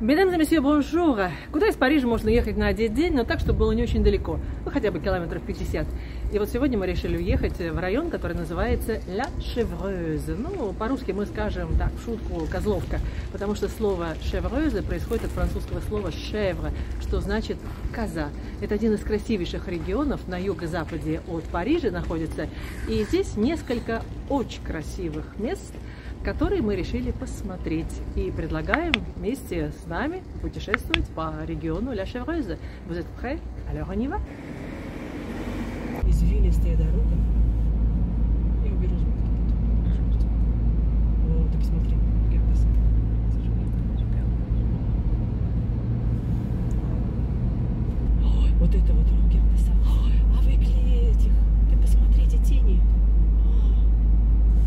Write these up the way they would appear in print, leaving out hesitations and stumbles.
Mesdames et messieurs, bonjour! Куда из Парижа можно ехать на один день, но так, чтобы было не очень далеко, ну хотя бы километров 50. И вот сегодня мы решили уехать в район, который называется La Chevreuse. Ну, по-русски мы скажем так, в шутку, козловка, потому что слово Chevreuse происходит от французского слова chèvre, что значит коза. Это один из красивейших регионов на юго-западе от Парижа находится, и здесь несколько очень красивых мест, которые мы решили посмотреть, и предлагаем вместе с нами путешествовать по региону La Chevreuse. Vous êtes prêts? Alors on y va? Извилистая дорога. Я уберу звук. О, ты посмотри. Ой, вот это вот Рогердеса. А вы этих. Ты посмотрите тени.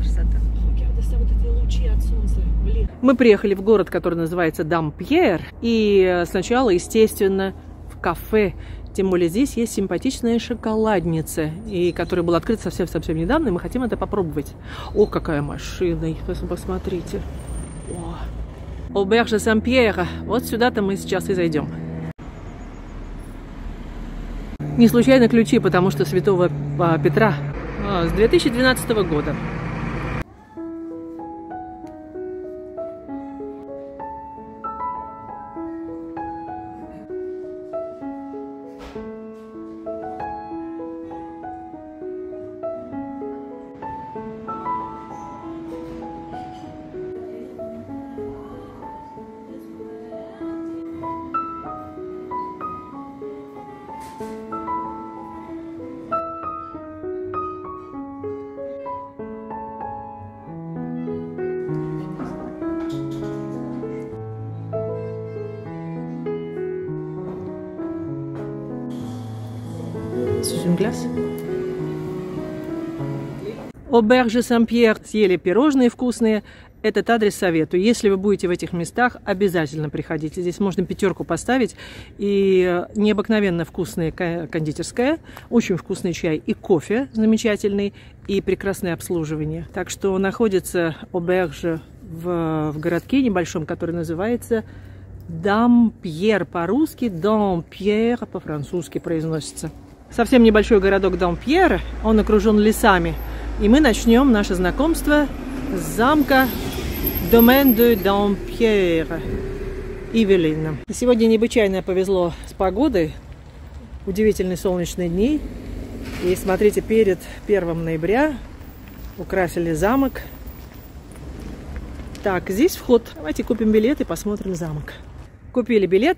Красота. Вот эти лучи от солнца. Блин. Мы приехали в город, который называется Дампьер, и сначала, естественно, в кафе. Тем более здесь есть симпатичная шоколадница, и которая была открыта совсем недавно, и мы хотим это попробовать. О, какая машина! Посмотрите. Auberge Saint-Pierre. Вот сюда-то мы сейчас и зайдем. Не случайно ключи, потому что Святого Петра с 2012 года. Auberge Saint-Pierre. Съели пирожные вкусные. Этот адрес советую. Если вы будете в этих местах, обязательно приходите. Здесь можно 5 поставить. И необыкновенно вкусная кондитерская, очень вкусный чай и кофе замечательный, и прекрасное обслуживание. Так что находится Auberge в городке небольшом, который называется Дампьер по-русски, Дампьер по-французски произносится. Совсем небольшой городок Дампьер, он окружен лесами. И мы начнем наше знакомство с замка Domaine de Dampierre, Ивелин. Сегодня необычайно повезло с погодой, удивительные солнечные дни. И смотрите, перед 1 ноября украсили замок. Так, здесь вход. Давайте купим билет и посмотрим замок. Купили билет,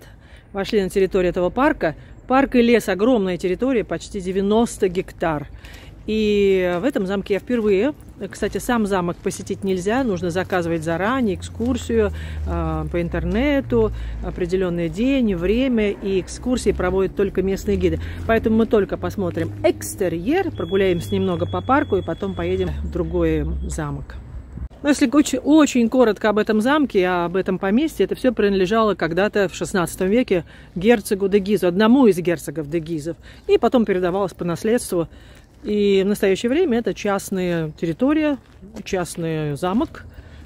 вошли на территорию этого парка. Парк и лес, огромная территория, почти 90 гектар. И в этом замке я впервые. Кстати, сам замок посетить нельзя, нужно заказывать заранее экскурсию по интернету, определенный день, время, и экскурсии проводят только местные гиды. Поэтому мы только посмотрим экстерьер, прогуляемся немного по парку и потом поедем в другой замок. Но если очень коротко об этом замке, об этом поместье, это все принадлежало когда-то в 16 веке герцогу де Гизу, одному из герцогов де Гизов, и потом передавалось по наследству. И в настоящее время это частная территория, частный замок,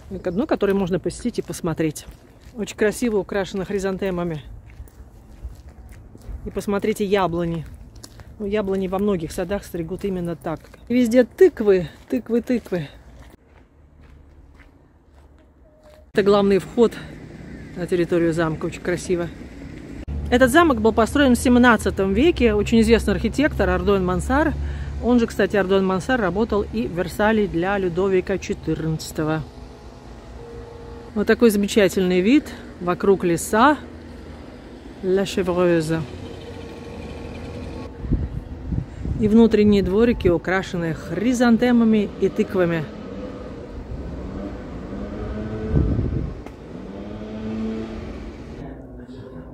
ну, который можно посетить и посмотреть. Очень красиво украшено хризантемами. И посмотрите яблони. Ну, яблони во многих садах стригут именно так. И везде тыквы, тыквы, тыквы. Это главный вход на территорию замка, очень красиво. Этот замок был построен в 17 веке, очень известный архитектор Ардуэн Мансар. Он же, кстати, Ардуэн Мансар работал и в Версале для Людовика XIV. Вот такой замечательный вид, вокруг леса, La Chevreuse. И внутренние дворики украшены хризантемами и тыквами.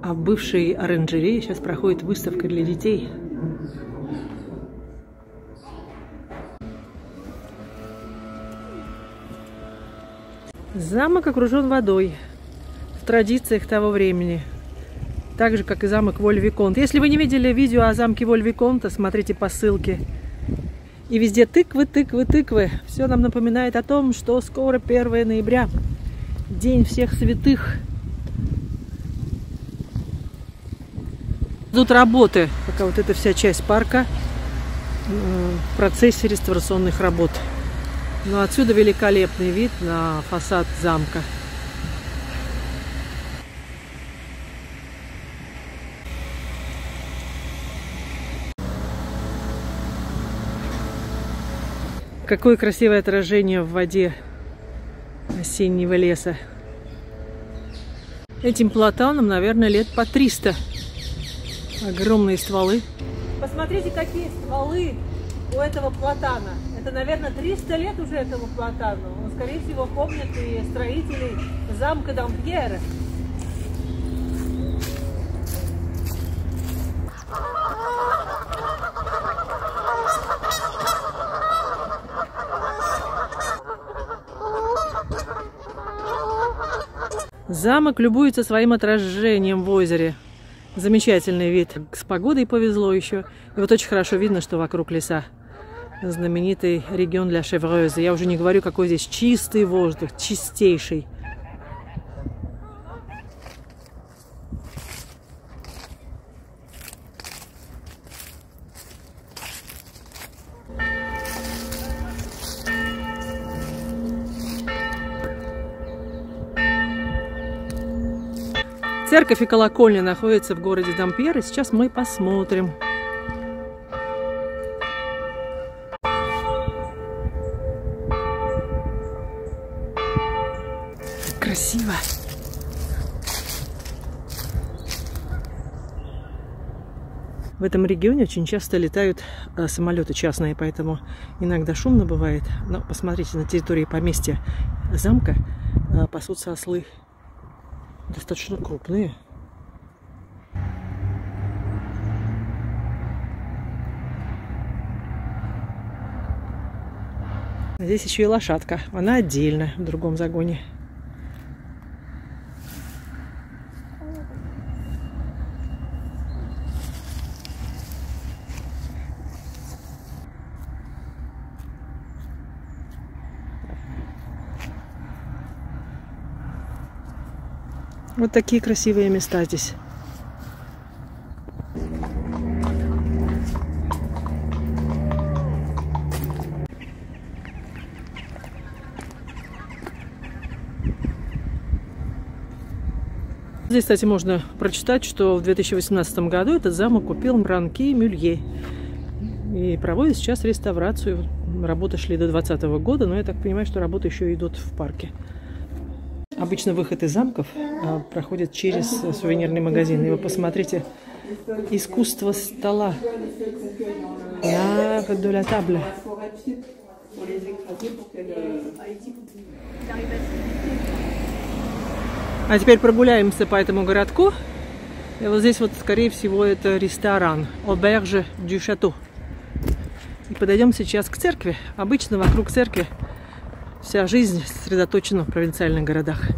А в бывшей оранжерее сейчас проходит выставка для детей. Замок окружен водой в традициях того времени, так же, как и замок Воль-Виконт. Если вы не видели видео о замке Воль-Виконта, смотрите по ссылке. И везде тыквы, тыквы, тыквы. Все нам напоминает о том, что скоро 1 ноября, День всех святых. Идут работы, пока вот эта вся часть парка в процессе реставрационных работ. Но отсюда великолепный вид на фасад замка. Какое красивое отражение в воде осеннего леса. Этим платанам, наверное, лет по 300. Огромные стволы. Посмотрите, какие стволы у этого платана. Это, наверное, 300 лет уже этому платану. Он, скорее всего, помнит и строителей замка Дампьера. Замок любуется своим отражением в озере. Замечательный вид. С погодой повезло еще. И вот очень хорошо видно, что вокруг леса. Знаменитый регион для Шеврёза. Я уже не говорю, какой здесь чистый воздух, чистейший. Церковь и колокольня находятся в городе Дампьер, и сейчас мы посмотрим. Красиво! В этом регионе очень часто летают самолеты частные, поэтому иногда шумно бывает. Но посмотрите, на территории поместья замка пасутся ослы. Достаточно крупные. Здесь еще и лошадка. Она отдельно, в другом загоне. Вот такие красивые места здесь. Здесь, кстати, можно прочитать, что в 2018 году этот замок купил Мранки Мюлье. И проводит сейчас реставрацию. Работы шли до 2020 года, но я так понимаю, что работы еще идут в парке. Обычно выход из замков проходит через сувенирный магазин. И вы посмотрите, искусство стола. L'art de la table. А теперь прогуляемся по этому городку. И вот здесь вот, скорее всего, это ресторан Auberge du Château. И подойдем сейчас к церкви. Обычно вокруг церкви вся жизнь сосредоточена в провинциальных городах.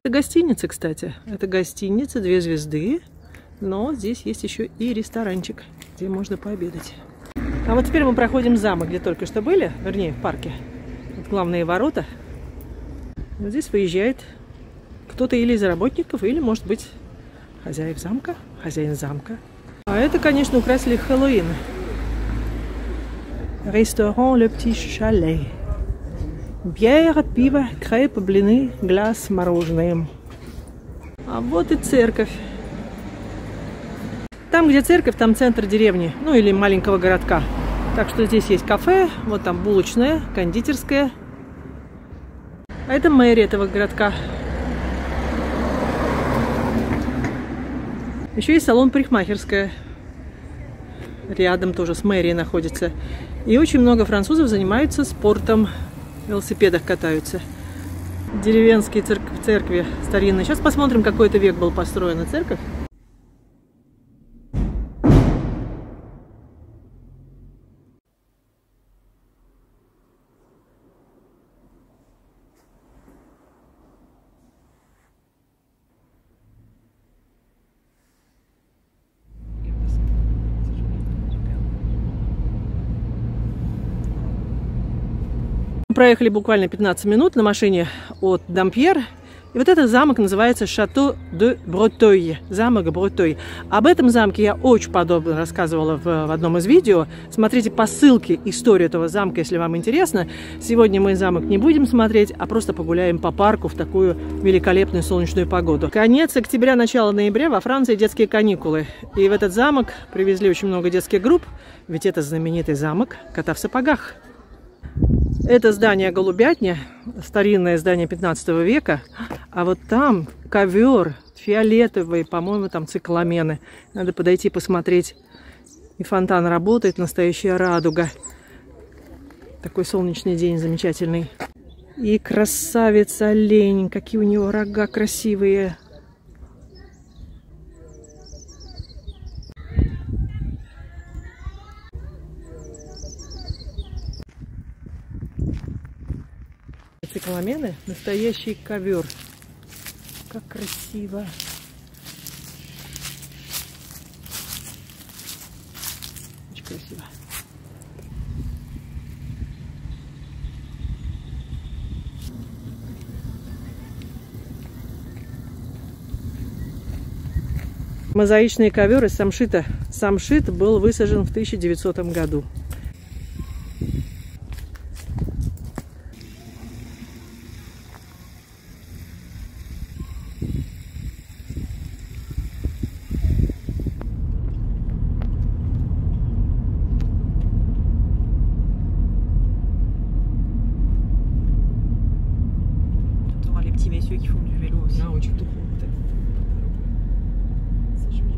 Это гостиница, кстати. Это гостиница, 2 звезды. Но здесь есть еще и ресторанчик, где можно пообедать. А вот теперь мы проходим замок, где только что были. Вернее, в парке. Вот главные ворота. Вот здесь выезжает кто-то или из работников, или, может быть, хозяин замка. А это, конечно, украсили Хэллоуин. Ресторан Le Petit Chalet. Бьер, пиво, крепы, блины, глаз, мороженое. А вот и церковь. Там, где церковь, там центр деревни, ну или маленького городка. Так что здесь есть кафе, вот там булочная, кондитерская. А это мэрия этого городка. Еще есть салон парикмахерская. Рядом тоже с мэрией находится. И очень много французов занимаются спортом. В велосипедах катаются. Деревенские церкви старинные. Сейчас посмотрим, какой это век был построена церковь. Проехали буквально 15 минут на машине от Дампьер, И вот этот замок называется Шато де Бретeuil, замок Бретeuil. Об этом замке я очень подробно рассказывала в одном из видео. Смотрите по ссылке историю этого замка, если вам интересно. Сегодня мы замок не будем смотреть, а просто погуляем по парку в такую великолепную солнечную погоду. Конец октября, начало ноября во Франции детские каникулы. И в этот замок привезли очень много детских групп, ведь это знаменитый замок Кота в сапогах. Это здание голубятня, старинное здание 15 века, а вот там ковер фиолетовый, по-моему, там цикламены. Надо подойти посмотреть. И фонтан работает, настоящая радуга. Такой солнечный день замечательный. И красавец олень, какие у него рога красивые. Цикламены, настоящий ковер. Как красиво. Очень красиво. Мозаичный ковер из самшита. Самшит был высажен в 1900 году. Messieurs qui font du vélo aussi. Ah, очень духовно. C'est joli.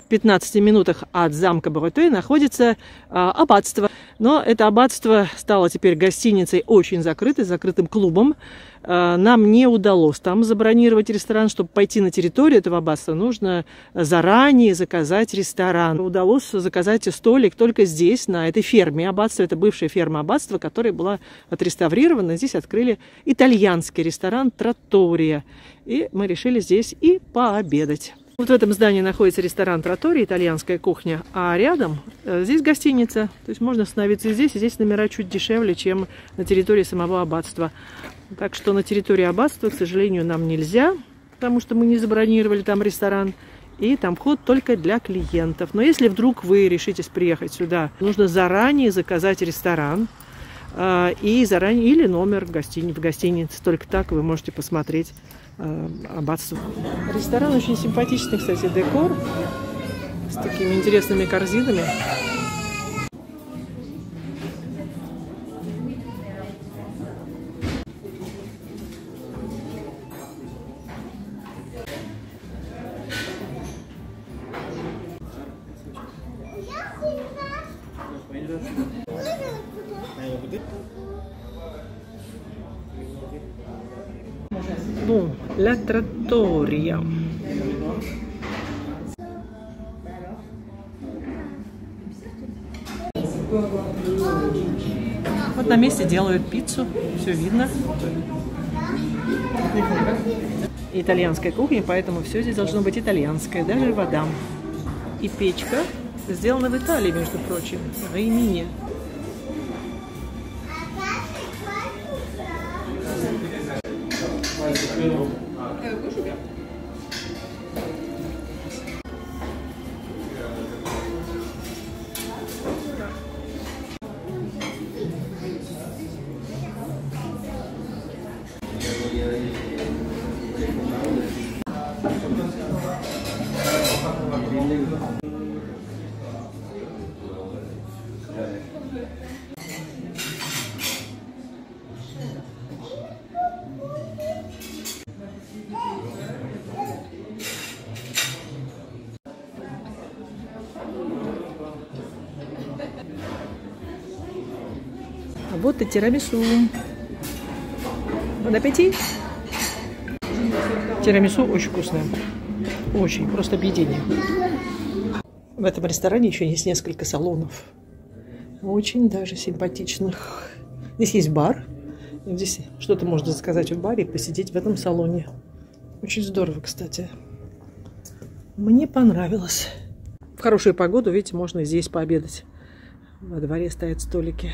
В 15 минутах от замка Бретeuil находится аббатство. Но это аббатство стало теперь гостиницей очень закрытой, закрытым клубом. Нам не удалось там забронировать ресторан. Чтобы пойти на территорию этого аббатства, нужно заранее заказать ресторан. Удалось заказать столик только здесь, на этой ферме аббатства. Это бывшая ферма аббатства, которая была отреставрирована. Здесь открыли итальянский ресторан «Траттория». И мы решили здесь и пообедать. Вот в этом здании находится ресторан «Траттория», итальянская кухня, а рядом здесь гостиница. То есть можно остановиться здесь, и здесь номера чуть дешевле, чем на территории самого аббатства. Так что на территории аббатства, к сожалению, нам нельзя, потому что мы не забронировали там ресторан. И там вход только для клиентов. Но если вдруг вы решитесь приехать сюда, нужно заранее заказать ресторан и заранее или номер в гостинице. Только так вы можете посмотреть аббатство. Ресторан очень симпатичный, кстати, декор с такими интересными корзинами. Bon, la trattoria. Вот на месте делают пиццу, все видно. Итальянская кухня, поэтому все здесь должно быть итальянское, даже вода. И печка сделана в Италии, между прочим, в Римини. Вот и тирамису. Бон аппетит! Тирамису очень вкусное. Очень, просто объедение. В этом ресторане еще есть несколько салонов. Очень даже симпатичных. Здесь есть бар. Здесь что-то можно заказать в баре и посидеть в этом салоне. Очень здорово, кстати. Мне понравилось. В хорошую погоду, видите, можно и здесь пообедать. Во дворе стоят столики.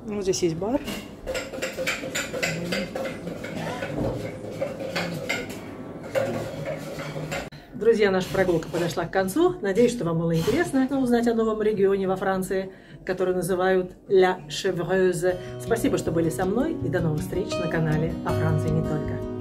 Вот здесь есть бар. Друзья, наша прогулка подошла к концу. Надеюсь, что вам было интересно узнать о новом регионе во Франции, который называют Ла Шевреuse. Спасибо, что были со мной, и до новых встреч на канале «О Франции не только».